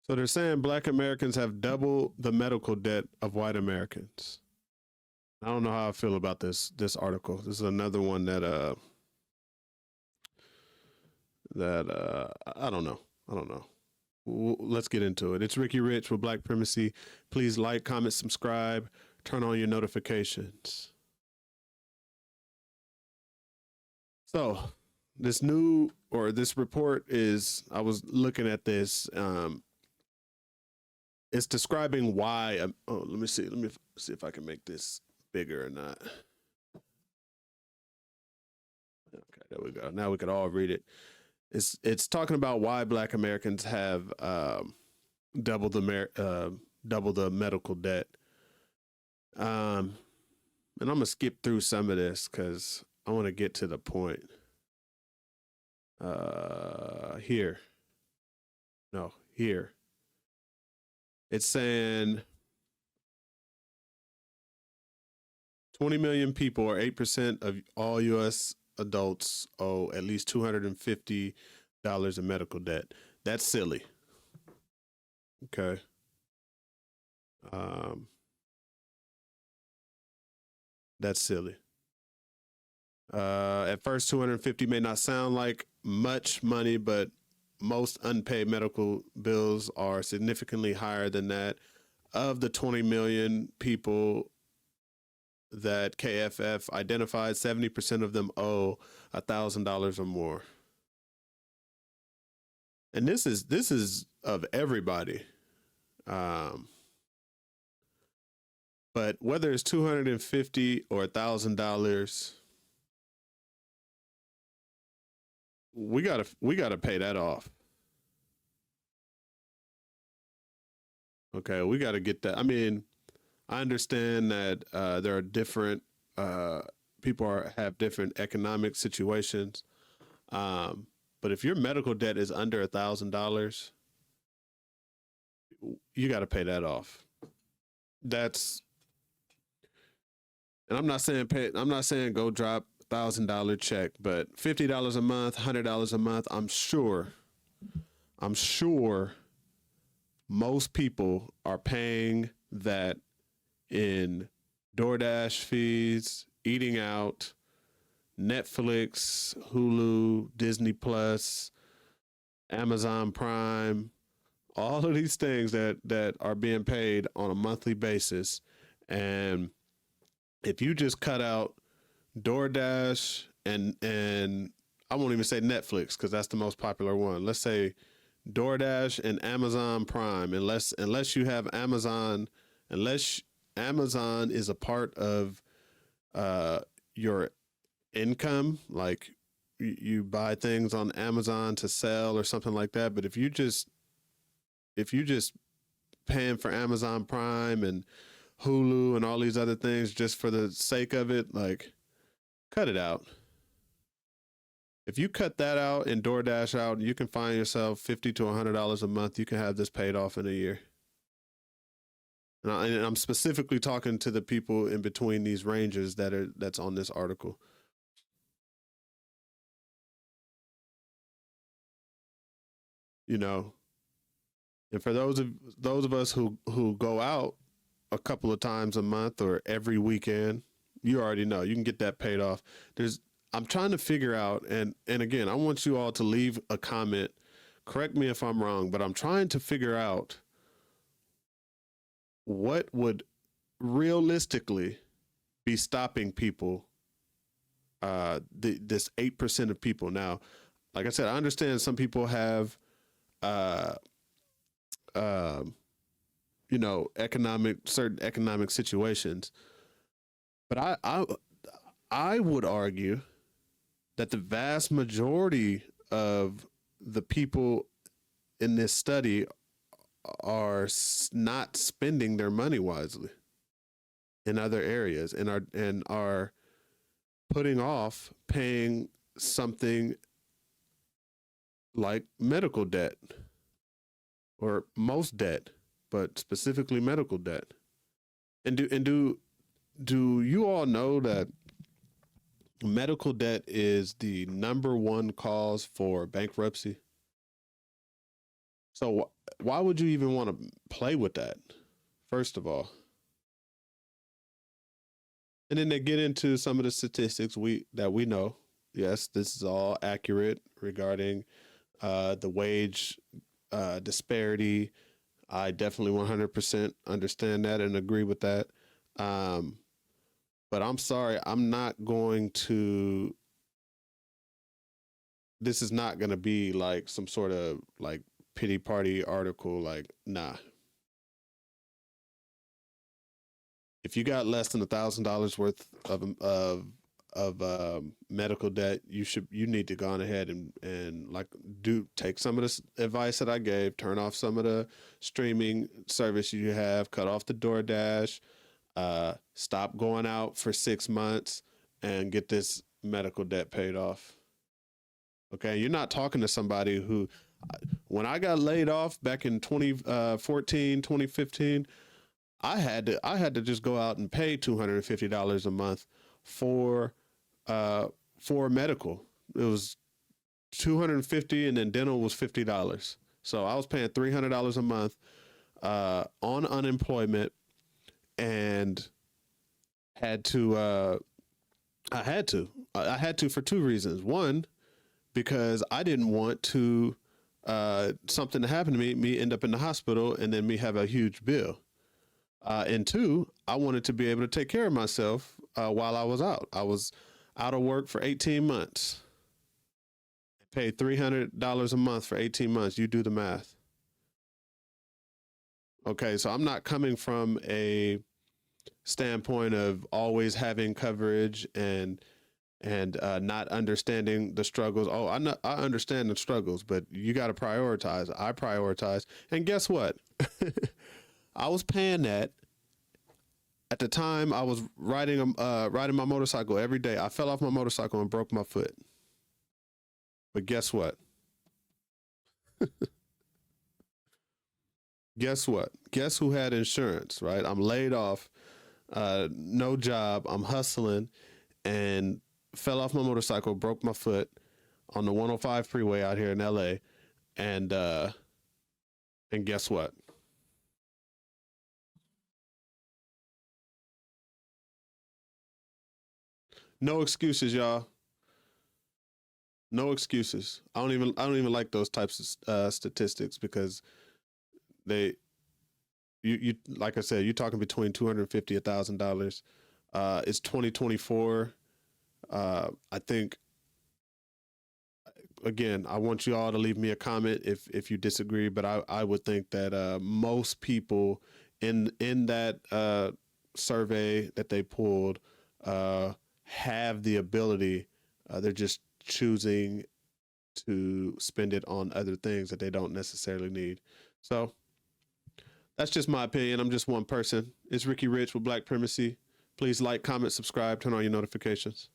So they're saying black Americans have double the medical debt of white Americans. I don't know how I feel about this article. This is another one that I don't know. I don't know. Let's get into it. It's Ricky Rich with Black Primacy. Please like, comment, subscribe, turn on your notifications. So this report is, I was looking at this. It's describing why. Let me see if I can make this bigger or not. Okay, there we go. Now we could all read it. It's talking about why Black Americans have double the medical debt. And I'm gonna skip through some of this because I want to get to the point. Here. It's saying 20 million people, or 8% of all U.S. adults, owe at least $250 in medical debt. That's silly. Okay. That's silly. At first, 250 may not sound like much money, but most unpaid medical bills are significantly higher than that. Of the 20 million people that KFF identified, 70% of them owe $1,000 or more. And this is of everybody. But whether it's $250 or $1,000, we gotta pay that off. Okay, we gotta get that. I mean, I understand that there are different people have different economic situations, but if your medical debt is under $1,000, you got to pay that off. And I'm not saying go drop $1,000 check, but $50 a month, $100 a month. I'm sure most people are paying that in DoorDash fees, eating out, Netflix, Hulu, Disney Plus, Amazon Prime, all of these things that are being paid on a monthly basis. And if you just cut out DoorDash and I won't even say Netflix because that's the most popular one. Let's say DoorDash and Amazon Prime, unless you have Amazon, unless Amazon is a part of your income, like you buy things on Amazon to sell or something like that. But if you just paying for Amazon Prime and Hulu and all these other things just for the sake of it, like, cut it out. If you cut that out and DoorDash out, you can find yourself $50 to $100 a month. You can have this paid off in a year. And I'm specifically talking to the people in between these ranges that's on this article. You know, and for those of us who go out a couple of times a month or every weekend, you already know you can get that paid off. I'm trying to figure out, and again, I want you all to leave a comment. Correct me if I'm wrong, but I'm trying to figure out what would realistically be stopping people, this 8% of people. Now, like I said, I understand some people have, certain economic situations, but I would argue that the vast majority of the people in this study are not spending their money wisely in other areas and are putting off paying something like medical debt, or most debt, but specifically medical debt. And do you all know that medical debt is the number one cause for bankruptcy. So why would you even want to play with that? First of all, and then they get into some of the statistics we know. Yes, this is all accurate regarding the wage disparity. I definitely 100% understand that and agree with that. Um, but I'm sorry, I'm not going to. This is not going to be like some sort of like pity party article. Like, nah. If you got less than $1,000 worth of medical debt, you need to go on ahead and like take some of this advice that I gave, turn off some of the streaming service you have, cut off the DoorDash, stop going out for 6 months, and get this medical debt paid off. Okay, you're not talking to somebody who, when I got laid off back in 2014, 2015. I had to just go out and pay $250 a month for medical. It was $250, and then dental was $50. So I was paying $300 a month on unemployment, and had to. I had to for two reasons. One, because I didn't want to something to happen to me end up in the hospital, and then me have a huge bill. And two, I wanted to be able to take care of myself while I was out. I was out of work for 18 months. I paid $300 a month for 18 months. You do the math. Okay, so I'm not coming from a standpoint of always having coverage and not understanding the struggles. Oh, I understand the struggles, but you got to prioritize. I prioritize, and guess what? I was paying that. At the time, I was riding my motorcycle every day. I fell off my motorcycle and broke my foot. But guess what? Guess what? Guess who had insurance, right? I'm laid off, no job. I'm hustling, and fell off my motorcycle, broke my foot on the 105 freeway out here in LA. And guess what? No excuses, y'all. No excuses. I don't even like those types of statistics, because they you like I said, you're talking between 250 $1,000. It's 2024. I think, again, I want you all to leave me a comment if you disagree, but I would think that most people in that survey that they pulled have the ability. They're just choosing to spend it on other things that they don't necessarily need. So that's just my opinion. I'm just one person. It's Ricky Rich with Black Primacy. Please like, comment, subscribe, turn on your notifications.